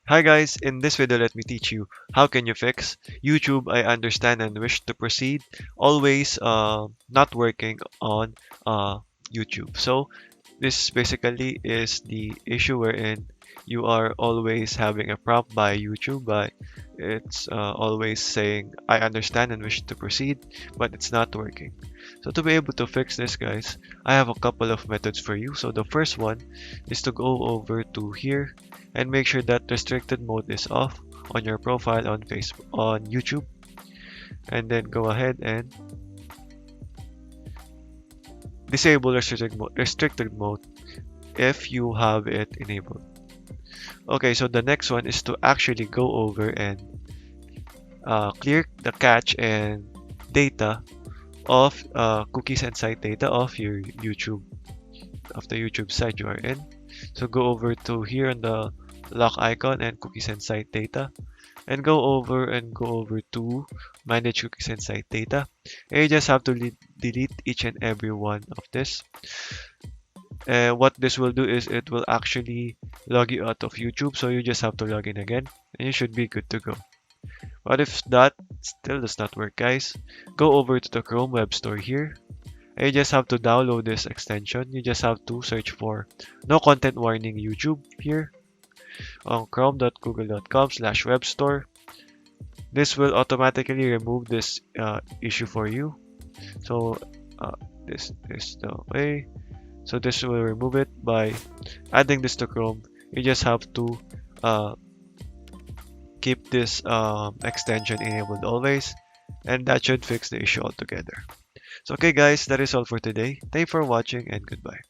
Hi guys, in this video let me teach you how can you fix YouTube I understand and wish to proceed always not working on YouTube. So this basically is the issue wherein you are always having a prompt by YouTube, but it's always saying I understand and wish to proceed, but it's not working. So to be able to fix this, guys, I have a couple of methods for you. So the first one is to go over to here and make sure that restricted mode is off on your profile on Facebook on YouTube, and then go ahead and disable restricted mode if you have it enabled. Okay, so the next one is to actually go over and clear the cache and data of cookies and site data of your YouTube, of the YouTube site you are in. So go over to here on the lock icon and cookies and site data, and go over to manage cookies and site data. And you just have to delete each and every one of this. What this will do is it will actually log you out of YouTube, so you just have to log in again and you should be good to go. But if that still does not work, guys, go over to the Chrome Web Store here, and you just have to download this extension. You just have to search for no content warning YouTube here on chrome.google.com/webstore. This will automatically remove this issue for you. So this is the way. So this will remove it by adding this to Chrome. You just have to uh, keep this extension enabled always, and that should fix the issue altogether. So okay guys, that is all for today. Thank you for watching and goodbye.